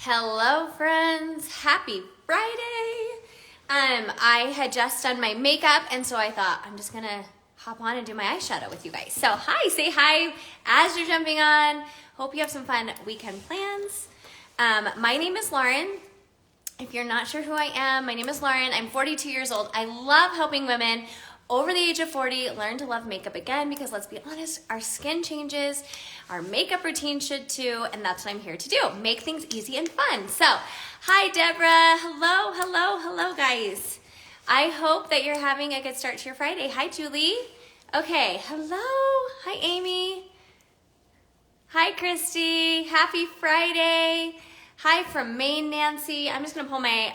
Hello friends, happy Friday. I had just done my makeup and so I thought I'm just gonna hop on and do my eyeshadow with you guys. So hi, say hi as you're jumping on. Hope you have some fun weekend plans. My name is Lauren. If you're not sure who I am, my name is Lauren. I'm 42 years old. I love helping women over the age of 40 learn to love makeup again because let's be honest, our skin changes, our makeup routine should too, and that's what I'm here to do, make things easy and fun. So, hi Deborah, hello guys. I hope that you're having a good start to your Friday. Hi Julie. Okay, hello. Hi Amy. Hi Christy, happy Friday. Hi from Maine, Nancy. I'm just gonna pull my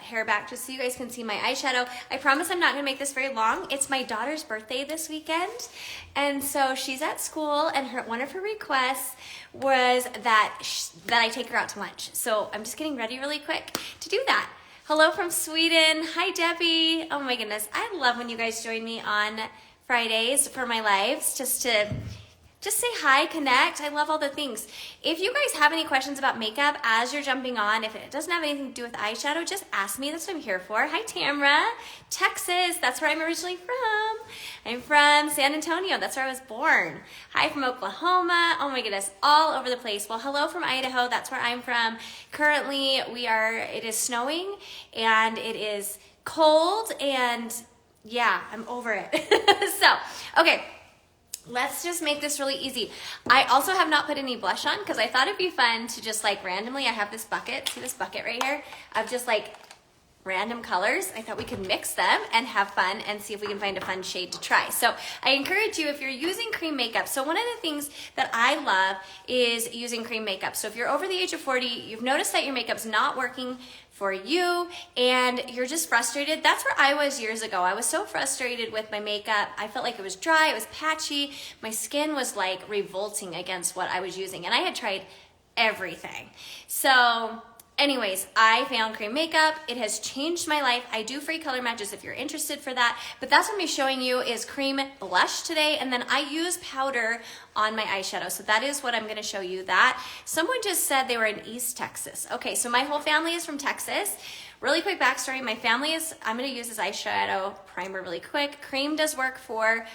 hair back just so you guys can see my eyeshadow. I promise I'm not gonna make this very long. It's my daughter's birthday this weekend. And so she's at school and one of her requests was that I take her out to lunch. So I'm just getting ready really quick to do that. Hello from Sweden. Hi Debbie. Oh my goodness. I love when you guys join me on Fridays for my lives just say hi, connect. I love all the things. If you guys have any questions about makeup as you're jumping on, if it doesn't have anything to do with eyeshadow, just ask me. That's what I'm here for. Hi, Tamra. Texas, that's where I'm originally from. I'm from San Antonio. That's where I was born. Hi from Oklahoma. Oh my goodness, all over the place. Well, hello from Idaho. That's where I'm from. Currently, it is snowing and it is cold and yeah, I'm over it. So, okay. Let's just make this really easy. I also have not put any blush on because I thought it'd be fun to just like randomly, I have this bucket, see this bucket right here, of just like random colors. I thought we could mix them and have fun and see if we can find a fun shade to try. So I encourage you if you're using cream makeup. So one of the things that I love is using cream makeup. So if you're over the age of 40, you've noticed that your makeup's not working for you and you're just frustrated. That's where I was years ago. I was so frustrated with my makeup. I felt like it was dry, it was patchy. My skin was like revolting against what I was using and I had tried everything. So anyways, I found cream makeup. It has changed my life. I do free color matches if you're interested for that, but that's what I'm showing you is cream blush today, and then I use powder on my eyeshadow. So that is what I'm gonna show you that. Someone just said they were in East Texas. Okay, so my whole family is from Texas. Really quick backstory, I'm gonna use this eyeshadow primer really quick. Cream does work for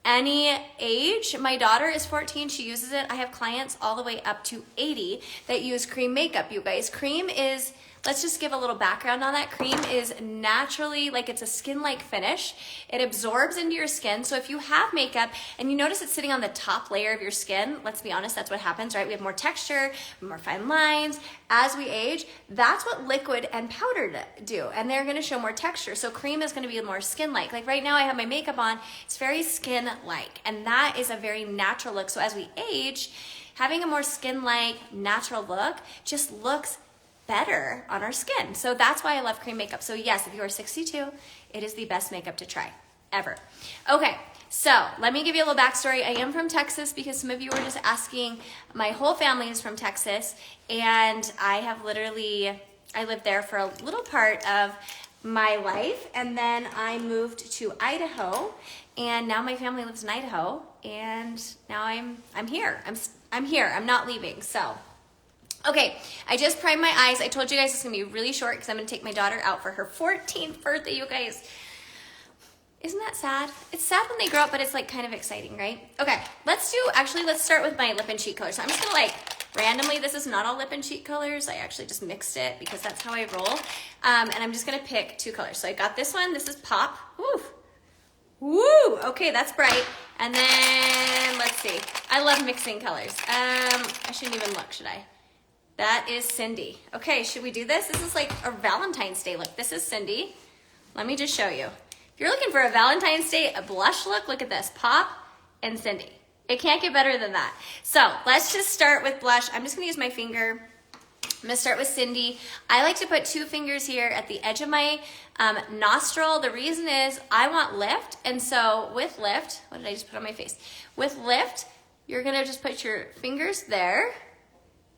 any age. My daughter is 14, she uses it. I have clients all the way up to 80 that use cream makeup, you guys. Cream is, let's just give a little background on that. Cream is naturally, like it's a skin-like finish. It absorbs into your skin. So if you have makeup and you notice it's sitting on the top layer of your skin, let's be honest, that's what happens, right? We have more texture, more fine lines. As we age, that's what liquid and powder do. And they're gonna show more texture. So cream is gonna be more skin-like. Like right now I have my makeup on, it's very skin-like. And that is a very natural look. So as we age, having a more skin-like, natural look just looks better on our skin. So that's why I love cream makeup. So yes, if you are 62, it is the best makeup to try ever. Okay, so let me give you a little backstory. I am from Texas because some of you were just asking. My whole family is from Texas and I lived there for a little part of my life and then I moved to Idaho and now my family lives in Idaho and now I'm here. I'm here, I'm not leaving, so. Okay, I just primed my eyes. I told you guys it's gonna be really short because I'm gonna take my daughter out for her 14th birthday, you guys. Isn't that sad? It's sad when they grow up, but it's like kind of exciting, right? Okay, let's start with my lip and cheek color. So I'm just gonna like randomly, this is not all lip and cheek colors. I actually just mixed it because that's how I roll. And I'm just gonna pick two colors. So I got this one, this is Pop. Woo! Woo! Okay, that's bright. And then, let's see. I love mixing colors. I shouldn't even look, should I? That is Cindy. Okay, should we do this? This is like a Valentine's Day look. This is Cindy. Let me just show you. If you're looking for a Valentine's Day, a blush look at this. Pop and Cindy. It can't get better than that. So let's just start with blush. I'm just gonna use my finger. I'm gonna start with Cindy. I like to put two fingers here at the edge of my nostril. The reason is I want lift, and so with lift, what did I just put on my face? With lift, you're gonna just put your fingers there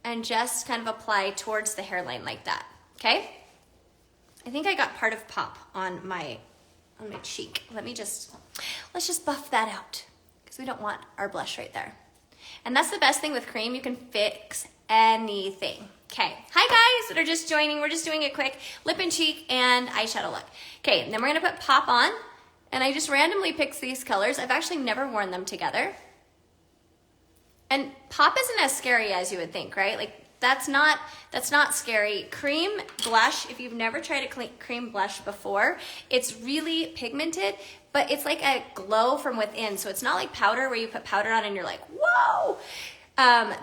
and just kind of apply towards the hairline like that, okay? I think I got part of Pop on my cheek. Let's just buff that out because we don't want our blush right there. And that's the best thing with cream, you can fix anything. Okay, hi guys that are just joining. We're just doing a quick lip and cheek and eyeshadow look. Okay, and then we're gonna put Pop on, and I just randomly picked these colors. I've actually never worn them together. And Pop isn't as scary as you would think, right? Like that's not scary. Cream blush, if you've never tried a cream blush before, it's really pigmented, but it's like a glow from within. So it's not like powder where you put powder on and you're like, whoa.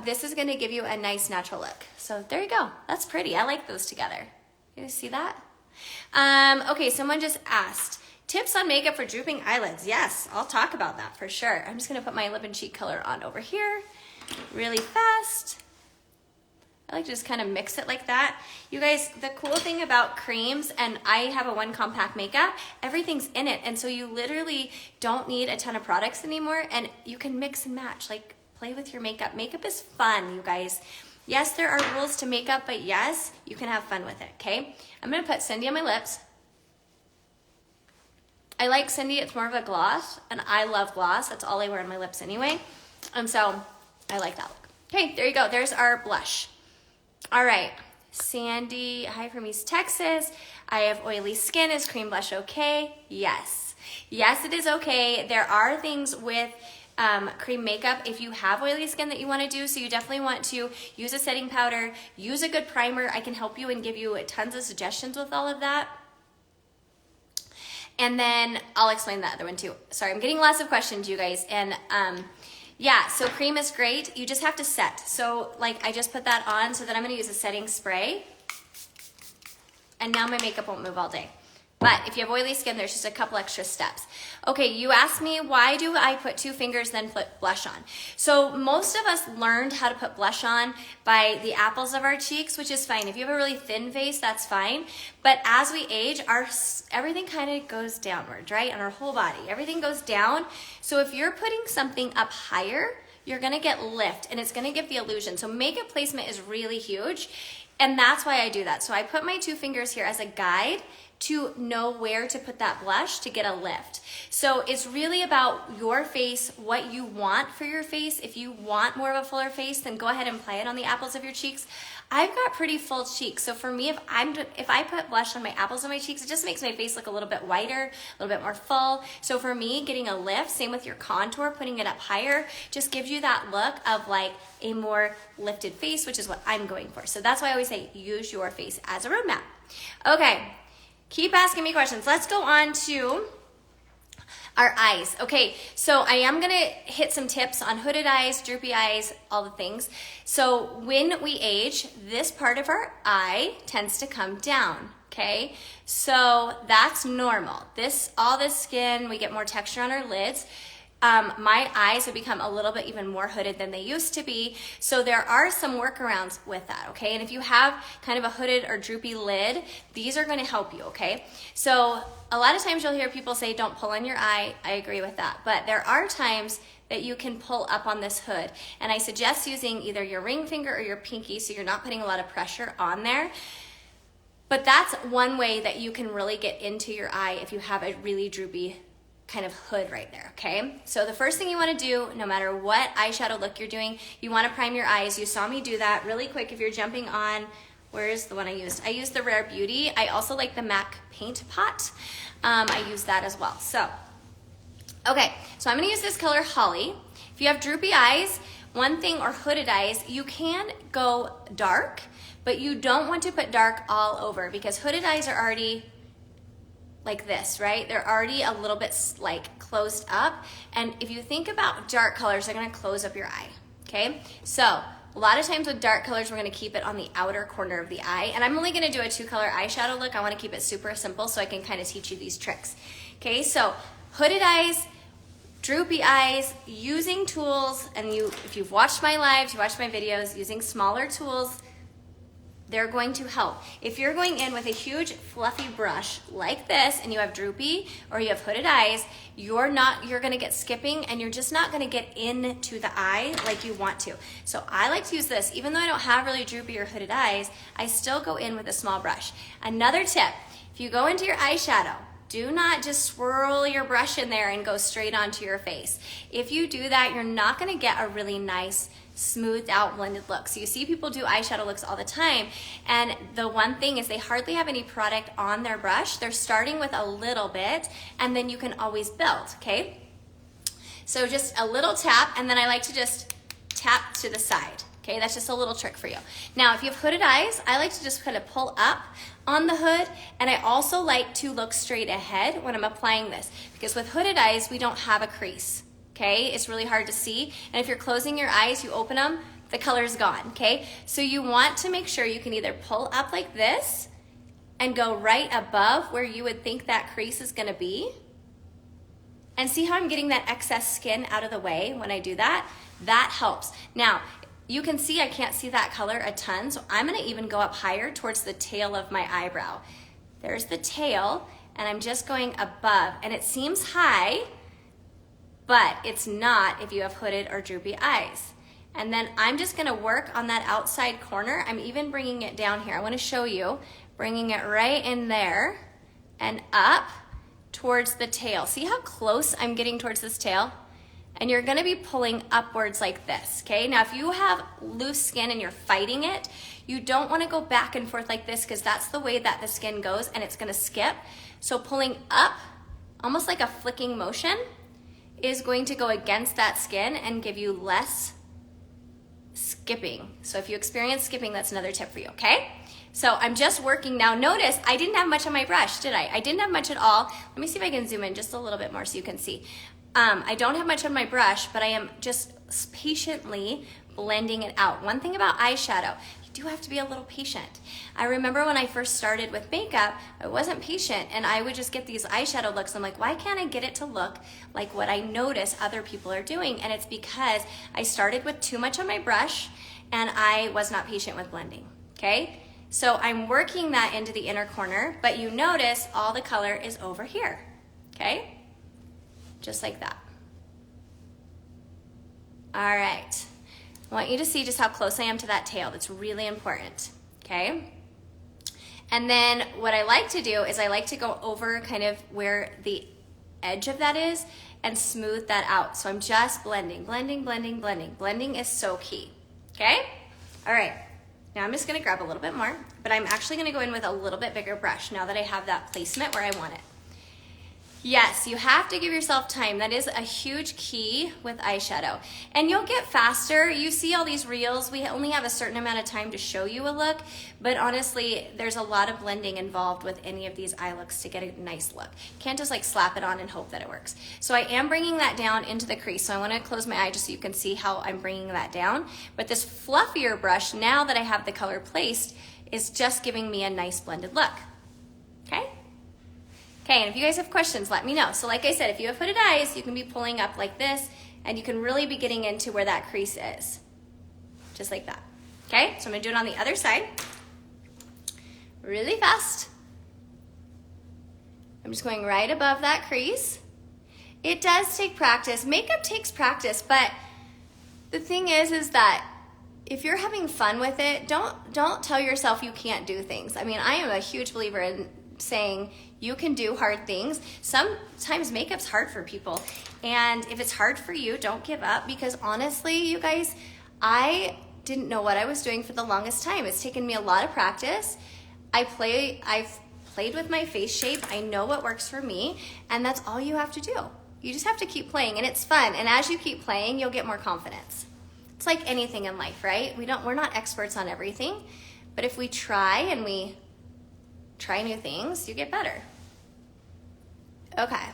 This is gonna give you a nice natural look. So there you go, that's pretty. I like those together. You guys see that? Okay, someone just asked, tips on makeup for drooping eyelids. Yes, I'll talk about that for sure. I'm just gonna put my lip and cheek color on over here really fast. I like to just kind of mix it like that. You guys, the cool thing about creams, and I have a one compact makeup, everything's in it. And so you literally don't need a ton of products anymore, and you can mix and match, like play with your makeup. Makeup is fun, you guys. Yes, there are rules to makeup, but yes, you can have fun with it, okay? I'm gonna put Cindy on my lips. I like Cindy, it's more of a gloss, and I love gloss. That's all I wear on my lips anyway. And so I like that look. Okay, there you go. There's our blush. All right, Sandy, hi from East Texas. I have oily skin. Is cream blush okay? Yes. Yes, it is okay. There are things with cream makeup if you have oily skin that you want to do, so you definitely want to use a setting powder, use a good primer. I can help you and give you tons of suggestions with all of that. And then I'll explain the other one too. Sorry, I'm getting lots of questions, you guys. And yeah, so cream is great. You just have to set. So like I just put that on, so then I'm gonna use a setting spray. And now my makeup won't move all day. But if you have oily skin, there's just a couple extra steps. Okay, you asked me, why do I put 2 fingers then put blush on? So most of us learned how to put blush on by the apples of our cheeks, which is fine. If you have a really thin face, that's fine. But as we age, everything kind of goes downwards, right? On our whole body, everything goes down. So if you're putting something up higher, you're gonna get lift, and it's gonna give the illusion. So makeup placement is really huge, and that's why I do that. So I put my 2 fingers here as a guide to know where to put that blush to get a lift. So it's really about your face, what you want for your face. If you want more of a fuller face, then go ahead and apply it on the apples of your cheeks. I've got pretty full cheeks, so for me, if I put blush on my apples of my cheeks, it just makes my face look a little bit whiter, a little bit more full. So for me, getting a lift, same with your contour, putting it up higher, just gives you that look of like a more lifted face, which is what I'm going for. So that's why I always say, use your face as a roadmap. Okay. Keep asking me questions. Let's go on to our eyes. Okay, so I am gonna hit some tips on hooded eyes, droopy eyes, all the things. So when we age, this part of our eye tends to come down, okay? So that's normal. All this skin, we get more texture on our lids. My eyes have become a little bit even more hooded than they used to be. So there are some workarounds with that, okay? And if you have kind of a hooded or droopy lid, these are gonna help you, okay? So a lot of times you'll hear people say, don't pull on your eye. I agree with that. But there are times that you can pull up on this hood. And I suggest using either your ring finger or your pinky so you're not putting a lot of pressure on there. But that's one way that you can really get into your eye if you have a really droopy kind of hood right there, okay? So the first thing you wanna do, no matter what eyeshadow look you're doing, you wanna prime your eyes. You saw me do that really quick. If you're jumping on, where's the one I used? I used the Rare Beauty. I also like the MAC Paint Pot. I use that as well. So, okay, so I'm gonna use this color Holly. If you have droopy eyes, one thing, or hooded eyes, you can go dark, but you don't want to put dark all over because hooded eyes are already like this, right? They're already a little bit like closed up. And if you think about dark colors, they're gonna close up your eye, okay? So a lot of times with dark colors, we're gonna keep it on the outer corner of the eye. And I'm only gonna do a 2-color eyeshadow look. I wanna keep it super simple so I can kind of teach you these tricks. Okay, so hooded eyes, droopy eyes, using tools, and if you've watched my lives, you watched my videos, using smaller tools, they're going to help. If you're going in with a huge fluffy brush like this and you have droopy or you have hooded eyes, you're gonna get skipping and you're just not gonna get into the eye like you want to. So I like to use this. Even though I don't have really droopy or hooded eyes, I still go in with a small brush. Another tip, if you go into your eyeshadow, do not just swirl your brush in there and go straight onto your face. If you do that, you're not gonna get a really nice smoothed out blended look. So you see people do eyeshadow looks all the time, and the one thing is they hardly have any product on their brush. They're starting with a little bit, and then you can always build, okay? So just a little tap, and then I like to just tap to the side, okay? That's just a little trick for you. Now, if you have hooded eyes, I like to just kind of pull up on the hood, and I also like to look straight ahead when I'm applying this, because with hooded eyes, we don't have a crease. Okay, it's really hard to see. And if you're closing your eyes, you open them, the color's gone, okay? So you want to make sure you can either pull up like this and go right above where you would think that crease is gonna be. And see how I'm getting that excess skin out of the way when I do that? That helps. Now, you can see I can't see that color a ton, so I'm gonna even go up higher towards the tail of my eyebrow. There's the tail, and I'm just going above, and it seems high, but it's not if you have hooded or droopy eyes. And then I'm just gonna work on that outside corner. I'm even bringing it down here. I wanna show you, bringing it right in there and up towards the tail. See how close I'm getting towards this tail? And you're gonna be pulling upwards like this, okay? Now, if you have loose skin and you're fighting it, you don't wanna go back and forth like this, because that's the way that the skin goes and it's gonna skip. So pulling up, almost like a flicking motion, is going to go against that skin and give you less skipping. So if you experience skipping, that's another tip for you, okay? So I'm just working now. Notice I didn't have much on my brush, did I? I didn't have much at all. Let me see if I can zoom in just a little bit more so you can see. I don't have much on my brush, but I am just patiently blending it out. One thing about eyeshadow, you do have to be a little patient. I remember when I first started with makeup, I wasn't patient, and I would just get these eyeshadow looks. I'm like, why can't I get it to look like what I notice other people are doing? And it's because I started with too much on my brush and I was not patient with blending, okay? So I'm working that into the inner corner, but you notice all the color is over here, okay? Just like that. All right. I want you to see just how close I am to that tail. That's really important, okay? And then what I like to do is I like to go over kind of where the edge of that is and smooth that out. So I'm just blending, blending, blending, blending. Blending is so key, okay? All right, now I'm just gonna grab a little bit more, but I'm actually gonna go in with a little bit bigger brush now that I have that placement where I want it. Yes, you have to give yourself time. That is a huge key with eyeshadow. And you'll get faster. You see all these reels, we only have a certain amount of time to show you a look, but honestly, there's a lot of blending involved with any of these eye looks to get a nice look. You can't just like slap it on and hope that it works. So I am bringing that down into the crease. So I wanna close my eye just so you can see how I'm bringing that down. But this fluffier brush, now that I have the color placed, is just giving me a nice blended look, okay? Okay, and if you guys have questions, let me know. So like I said, if you have hooded eyes, you can be pulling up like this, and you can really be getting into where that crease is. Just like that. Okay, so I'm gonna do it on the other side. Really fast. I'm just going right above that crease. It does take practice. Makeup takes practice, but the thing is that if you're having fun with it, don't tell yourself you can't do things. I mean, I am a huge believer in saying you can do hard things. Sometimes makeup's hard for people, and if it's hard for you, don't give up, because honestly, you guys, I didn't know what I was doing for the longest time. It's taken me a lot of practice. I've played with my face shape. I know what works for me, and that's all you have to do. You just have to keep playing, and it's fun, and as you keep playing, you'll get more confidence. It's like anything in life, right? We're not experts on everything, but if we try and we try new things, you get better. Okay.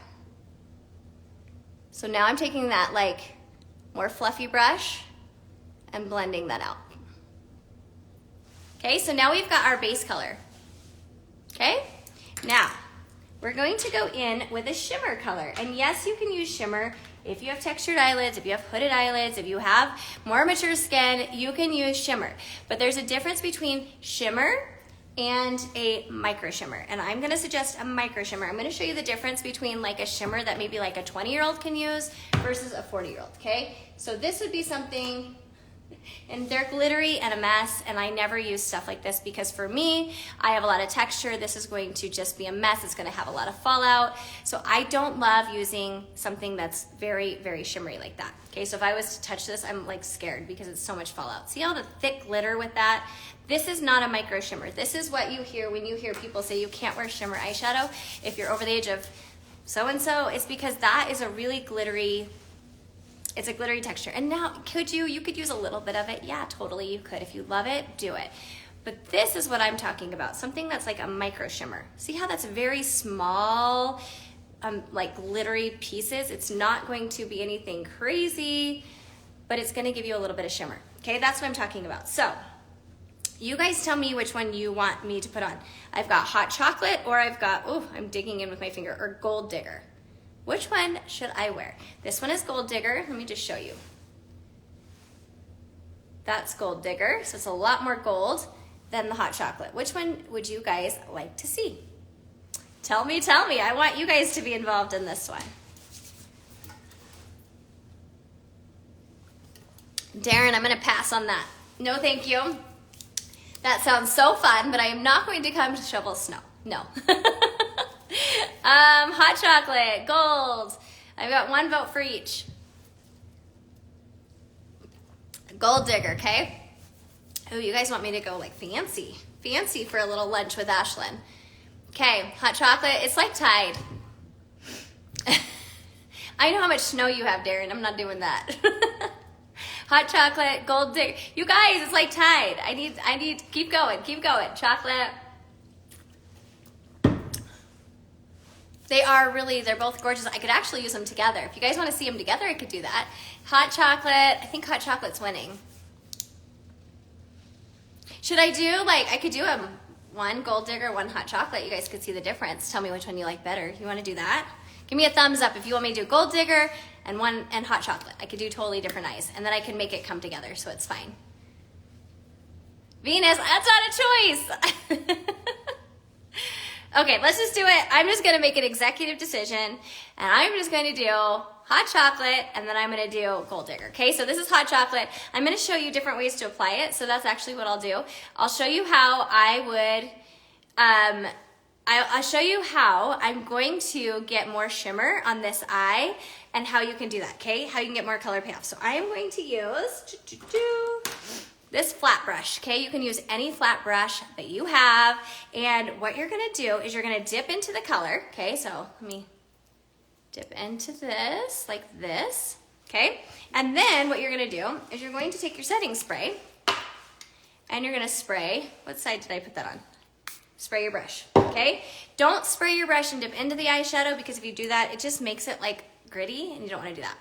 So now I'm taking that like more fluffy brush and blending that out. Okay, so now we've got our base color. Okay, now we're going to go in with a shimmer color. And yes, you can use shimmer if you have textured eyelids, if you have hooded eyelids, if you have more mature skin, you can use shimmer. But there's a difference between shimmer and a micro shimmer, and I'm gonna suggest a micro shimmer. I'm gonna show you the difference between like a shimmer that maybe like a 20-year-old can use versus a 40-year-old, okay? So this would be something And they're glittery and a mess, and I never use stuff like this because for me, I have a lot of texture. This is going to just be a mess. It's gonna have a lot of fallout. So I don't love using something that's very, very shimmery like that. Okay, so if I was to touch this, I'm like scared because it's so much fallout. See all the thick glitter with that? This is not a micro shimmer. This is what you hear when you hear people say you can't wear shimmer eyeshadow if you're over the age of so-and-so. It's because that is a really glittery, it's a glittery texture. And now, you could use a little bit of it. Yeah, totally you could. If you love it, do it. But this is what I'm talking about. Something that's like a micro shimmer. See how that's very small, like glittery pieces? It's not going to be anything crazy, but it's gonna give you a little bit of shimmer. Okay, that's what I'm talking about. So, you guys tell me which one you want me to put on. I've got hot chocolate, or I've got, oh, I'm digging in with my finger, or gold digger. Which one should I wear? This one is Gold Digger. Let me just show you. That's Gold Digger, so it's a lot more gold than the hot chocolate. Which one would you guys like to see? Tell me. I want you guys to be involved in this one. Darren, I'm gonna pass on that. No, thank you. That sounds so fun, but I am not going to come to shovel snow. No. Hot chocolate, gold. I've got one vote for each. Gold Digger, okay? Oh, you guys want me to go like fancy for a little lunch with Ashlyn. Okay, hot chocolate, it's like Tide. I know how much snow you have, Darren. I'm not doing that. Hot chocolate, Gold Digger. You guys, it's like Tide. I need, keep going. Chocolate. They're both gorgeous. I could actually use them together. If you guys want to see them together, I could do that. Hot chocolate, I think hot chocolate's winning. Should I do, I could do one Gold Digger, one hot chocolate. You guys could see the difference. Tell me which one you like better. You want to do that? Give me a thumbs up if you want me to do Gold Digger and hot chocolate. I could do totally different eyes, and then I can make it come together, so it's fine. Venus, that's not a choice. Okay, let's just do it. I'm just gonna make an executive decision, and I'm just gonna do hot chocolate, and then I'm gonna do Gold Digger. Okay, so this is hot chocolate. I'm gonna show you different ways to apply it, so that's actually what I'll do. I'll show you how I'll show you how I'm going to get more shimmer on this eye and how you can do that, okay? How you can get more color payoff. So I am going to use this flat brush, okay? You can use any flat brush that you have, and what you're gonna do is you're gonna dip into the color, okay? So let me dip into this, like this, okay? And then what you're gonna do is you're going to take your setting spray, and you're gonna spray, what side did I put that on? Spray your brush, okay? Don't spray your brush and dip into the eyeshadow, because if you do that, it just makes it like gritty, and you don't wanna do that.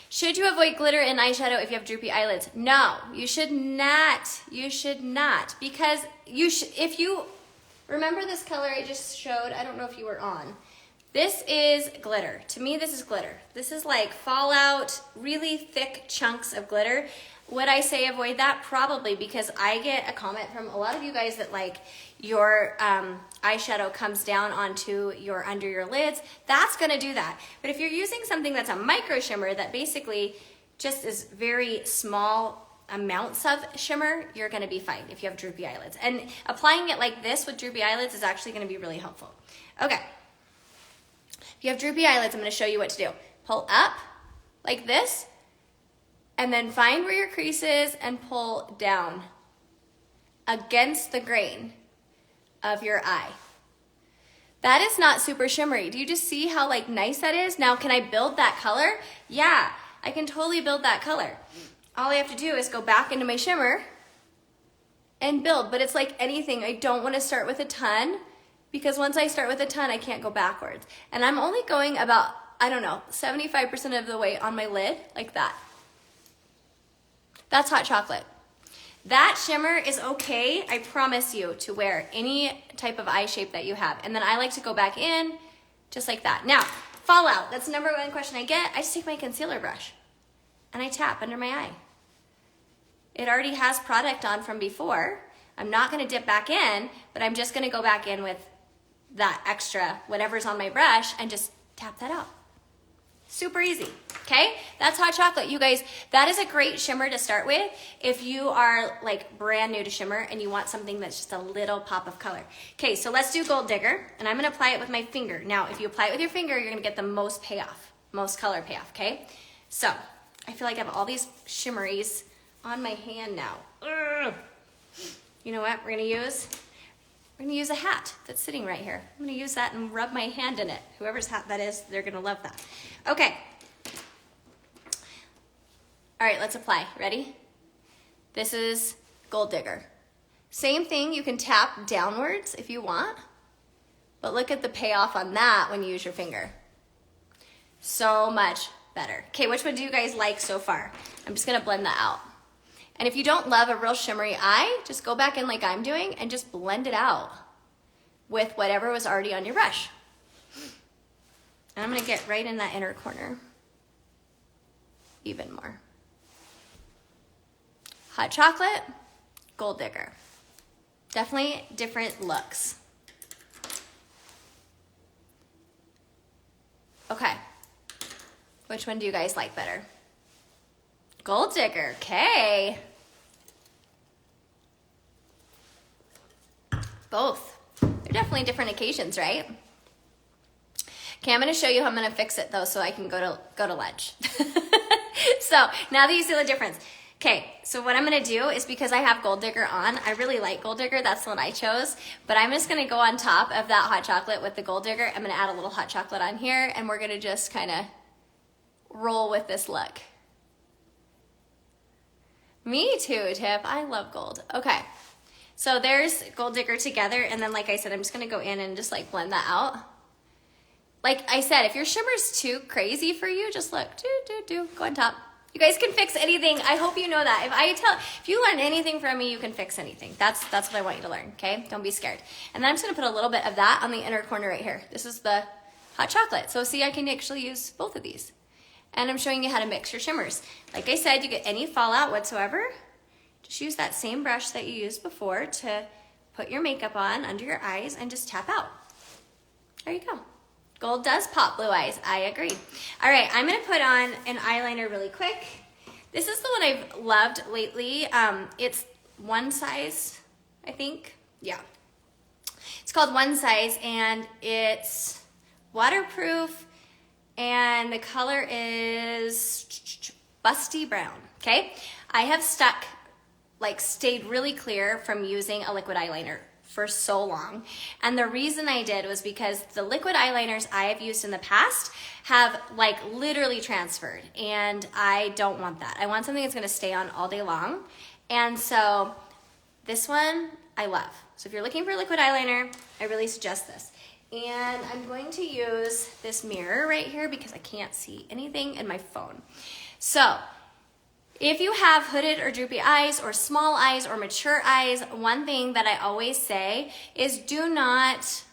Should you avoid glitter in eyeshadow if you have droopy eyelids? No, you should not. You should not, because if you remember this color I just showed, I don't know if you were on. This is glitter. To me, this is glitter. This is like fallout, really thick chunks of glitter. Would I say avoid that? Probably, because I get a comment from a lot of you guys that like your eyeshadow comes down onto under your lids. That's gonna do that. But if you're using something that's a micro shimmer that basically just is very small amounts of shimmer, you're gonna be fine if you have droopy eyelids. And applying it like this with droopy eyelids is actually gonna be really helpful. Okay, if you have droopy eyelids, I'm gonna show you what to do. Pull up like this, and then find where your crease is and pull down against the grain of your eye. That is not super shimmery. Do you just see how like nice that is? Now, can I build that color? Yeah, I can totally build that color. All I have to do is go back into my shimmer and build, but it's like anything. I don't want to start with a ton, because once I start with a ton, I can't go backwards. And I'm only going about, I don't know, 75% of the way on my lid, like that. That's hot chocolate. That shimmer is okay, I promise you, to wear any type of eye shape that you have. And then I like to go back in just like that. Now, fallout, that's the number one question I get. I just take my concealer brush and I tap under my eye. It already has product on from before. I'm not gonna dip back in, but I'm just gonna go back in with that extra, whatever's on my brush, and just tap that out. Super easy, okay? That's hot chocolate. You guys, that is a great shimmer to start with if you are like brand new to shimmer and you want something that's just a little pop of color. Okay, so let's do Gold Digger, and I'm gonna apply it with my finger. Now, if you apply it with your finger, you're gonna get the most payoff, most color payoff, okay? So, I feel like I have all these shimmeries on my hand now. Ugh. You know what we're gonna use? We're gonna use a hat that's sitting right here. I'm gonna use that and rub my hand in it. Whoever's hat that is, they're gonna love that. Okay. All right, let's apply. Ready? This is Gold Digger. Same thing, you can tap downwards if you want, but look at the payoff on that when you use your finger. So much better. Okay, which one do you guys like so far? I'm just gonna blend that out. And if you don't love a real shimmery eye, just go back in like I'm doing and just blend it out with whatever was already on your brush. And I'm gonna get right in that inner corner even more. Hot chocolate, Gold Digger. Definitely different looks. Okay, which one do you guys like better? Gold Digger, okay. Both. They're definitely different occasions, right? Okay, I'm gonna show you how I'm gonna fix it though so I can go to lunch. So now that you see the difference. Okay, so what I'm gonna do is because I have Gold Digger on, I really like Gold Digger, that's the one I chose, but I'm just gonna go on top of that hot chocolate with the Gold Digger. I'm gonna add a little hot chocolate on here and we're gonna just kinda roll with this look. Me too, Tip. I love gold. Okay, so there's Gold Digger together, and then like I said, I'm just gonna go in and just like blend that out. Like I said, if your shimmer's too crazy for you, just look, go on top. You guys can fix anything. I hope you know that. If you learn anything from me, you can fix anything. That's what I want you to learn, okay? Don't be scared. And then I'm just gonna put a little bit of that on the inner corner right here. This is the hot chocolate. So see, I can actually use both of these. And I'm showing you how to mix your shimmers. Like I said, you get any fallout whatsoever, just use that same brush that you used before to put your makeup on under your eyes and just tap out. There you go. Gold does pop blue eyes, I agree. All right, I'm gonna put on an eyeliner really quick. This is the one I've loved lately. It's One Size, I think, yeah. It's called One Size and it's waterproof, and the color is busty brown, okay? I have stayed really clear from using a liquid eyeliner for so long. And the reason I did was because the liquid eyeliners I have used in the past have like literally transferred, and I don't want that. I want something that's gonna stay on all day long. And so this one I love. So if you're looking for a liquid eyeliner, I really suggest this. And I'm going to use this mirror right here because I can't see anything in my phone. So if you have hooded or droopy eyes or small eyes or mature eyes, one thing that I always say is do not,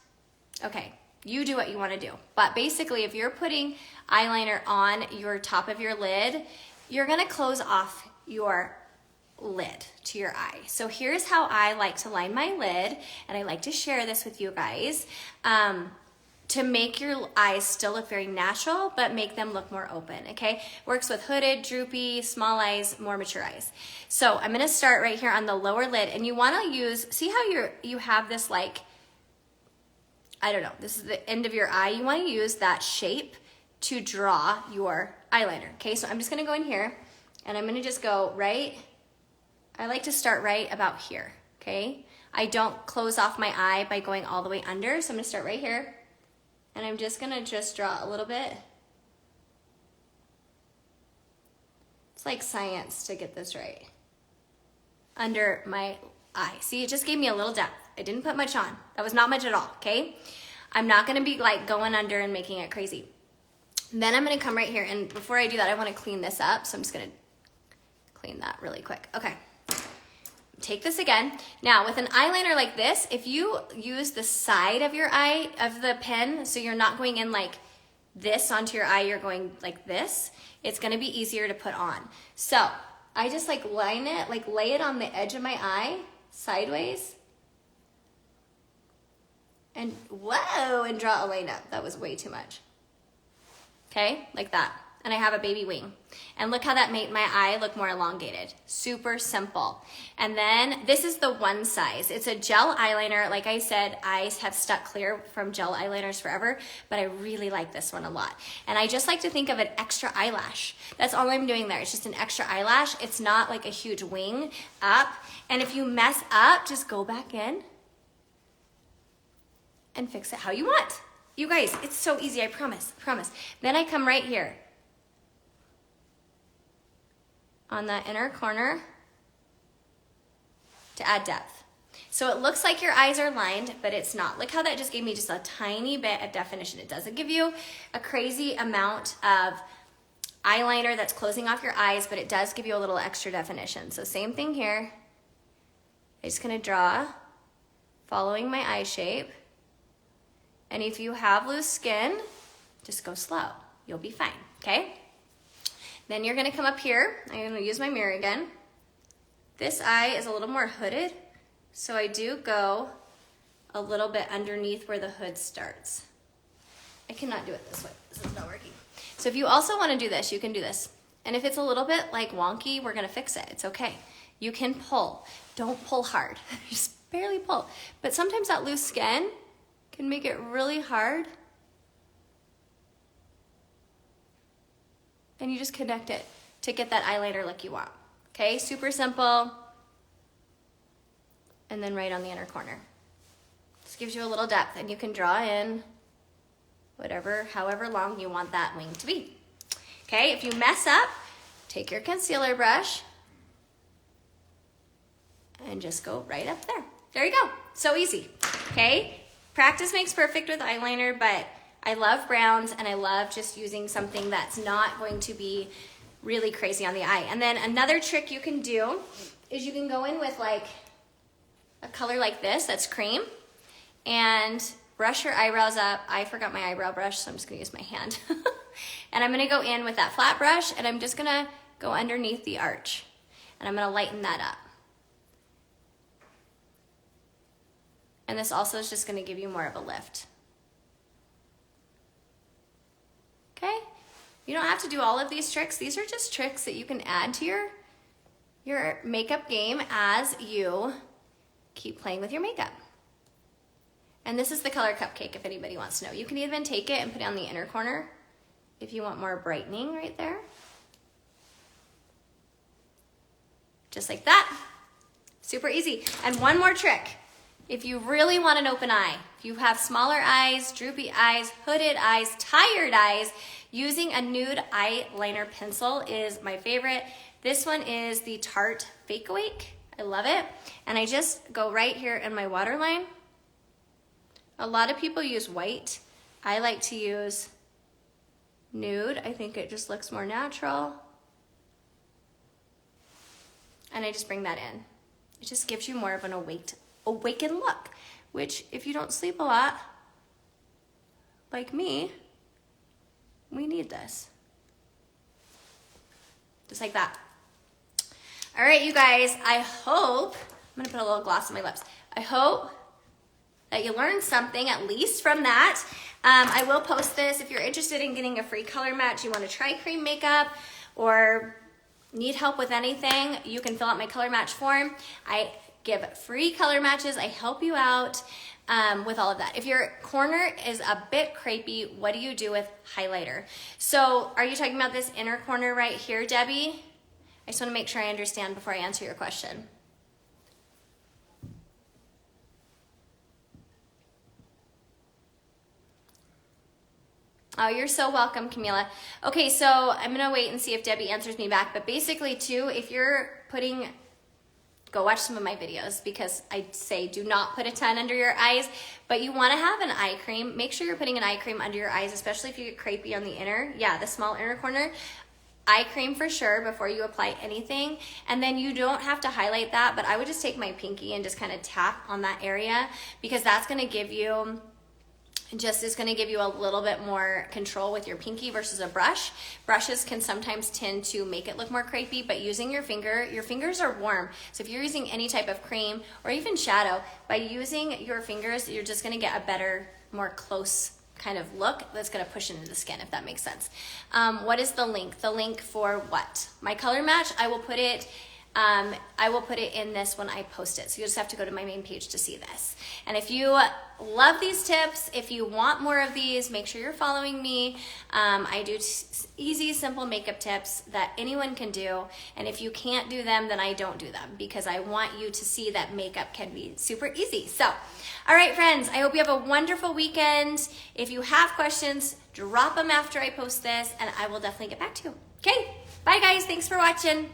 okay, you do what you want to do. But basically if you're putting eyeliner on your top of your lid, you're gonna close off your lid to your eye. So here's how I like to line my lid, and I like to share this with you guys to make your eyes still look very natural, but make them look more open, okay? Works with hooded, droopy, small eyes, more mature eyes. So I'm gonna start right here on the lower lid, and you wanna use, see how you have this like, I don't know, this is the end of your eye. You wanna use that shape to draw your eyeliner, okay? So I'm just gonna go in here, and I'm gonna just go right, I like to start right about here, okay? I don't close off my eye by going all the way under, so I'm gonna start right here, and I'm just gonna draw a little bit. It's like science to get this right. Under my eye. See, it just gave me a little depth. I didn't put much on. That was not much at all, okay? I'm not gonna be like going under and making it crazy. Then I'm gonna come right here, and before I do that, I wanna clean this up, so I'm just gonna clean that really quick. Okay. Take this again. Now with an eyeliner like this, if you use the side of your eye of the pen, so you're not going in like this onto your eye, you're going like this, it's gonna be easier to put on. So I just like line it, like lay it on the edge of my eye, sideways, and whoa, and draw a line up. That was way too much. okay? Like that. And I have a baby wing. And look how that made my eye look more elongated. Super simple. And then this is the one size. It's a gel eyeliner. Like I said, eyes have stuck clear from gel eyeliners forever, but I really like this one a lot. And I just like to think of an extra eyelash. That's all I'm doing there. It's just an extra eyelash. It's not like a huge wing up. And if you mess up, just go back in and fix it how you want. You guys, it's so easy, I promise. Then I come right here on that inner corner to add depth. So it looks like your eyes are lined, but it's not. Look how that just gave me just a tiny bit of definition. It doesn't give you a crazy amount of eyeliner that's closing off your eyes, but it does give you a little extra definition. So same thing here. I'm just gonna draw, following my eye shape. And if you have loose skin, just go slow. You'll be fine, okay? Then you're gonna come up here. I'm gonna use my mirror again. This eye is a little more hooded, so I do go a little bit underneath where the hood starts. I cannot do it this way. This is not working. So if you also wanna do this, you can do this. And if it's a little bit like wonky, we're gonna fix it. It's okay. You can pull. Don't pull hard. Just barely pull. But sometimes that loose skin can make it really hard. And you just connect it to get that eyeliner look you want. Okay, super simple. And then right on the inner corner. This gives you a little depth, and you can draw in however long you want that wing to be. Okay, if you mess up, take your concealer brush and just go right up there. There you go, so easy, okay? Practice makes perfect with eyeliner, but I love browns, and I love just using something that's not going to be really crazy on the eye. And then another trick you can do is you can go in with like a color like this, that's cream, and brush your eyebrows up. I forgot my eyebrow brush, so I'm just gonna use my hand. And I'm gonna go in with that flat brush, and I'm just gonna go underneath the arch, and I'm gonna lighten that up. And this also is just gonna give you more of a lift. Okay? You don't have to do all of these tricks. These are just tricks that you can add to your makeup game as you keep playing with your makeup. And this is the color cupcake, if anybody wants to know. You can even take it and put it on the inner corner if you want more brightening right there. Just like that. Super easy. And one more trick. If you really want an open eye, if you have smaller eyes, droopy eyes, hooded eyes, tired eyes, using a nude eyeliner pencil is my favorite. This one is the Tarte Fake Awake. I love it. And I just go right here in my waterline. A lot of people use white. I like to use nude. I think it just looks more natural. And I just bring that in. It just gives you more of an awakened look, which if you don't sleep a lot, like me, we need this. Just like that. All right, you guys, I hope, I'm gonna put a little gloss on my lips. I hope that you learned something at least from that. I will post this if you're interested in getting a free color match, you wanna try cream makeup, or need help with anything, you can fill out my color match form. I give free color matches. I help you out with all of that. If your corner is a bit crepey, what do you do with highlighter? So are you talking about this inner corner right here, Debbie? I just want to make sure I understand before I answer your question. Oh, you're so welcome, Camila. Okay, so I'm gonna wait and see if Debbie answers me back, but basically too, if you're putting, go watch some of my videos, because I say do not put a ton under your eyes, but you wanna have an eye cream. Make sure you're putting an eye cream under your eyes, especially if you get crepey on the inner, the small inner corner. Eye cream for sure before you apply anything. And then you don't have to highlight that, but I would just take my pinky and just kind of tap on that area, because that's gonna give you, is going to give you a little bit more control with your pinky versus a brush. Brushes can sometimes tend to make it look more crepey, but using your fingers are warm. So if you're using any type of cream or even shadow, by using your fingers, you're just going to get a better, more close kind of look that's gonna push into the skin, if that makes sense. What is the link? The link for what? My color match, I will put it in this when I post it. So you just have to go to my main page to see this. And if you love these tips, if you want more of these, make sure you're following me. I do easy, simple makeup tips that anyone can do. And if you can't do them, then I don't do them, because I want you to see that makeup can be super easy. So, all right, friends, I hope you have a wonderful weekend. If you have questions, drop them after I post this, and I will definitely get back to you. Okay, bye guys, thanks for watching.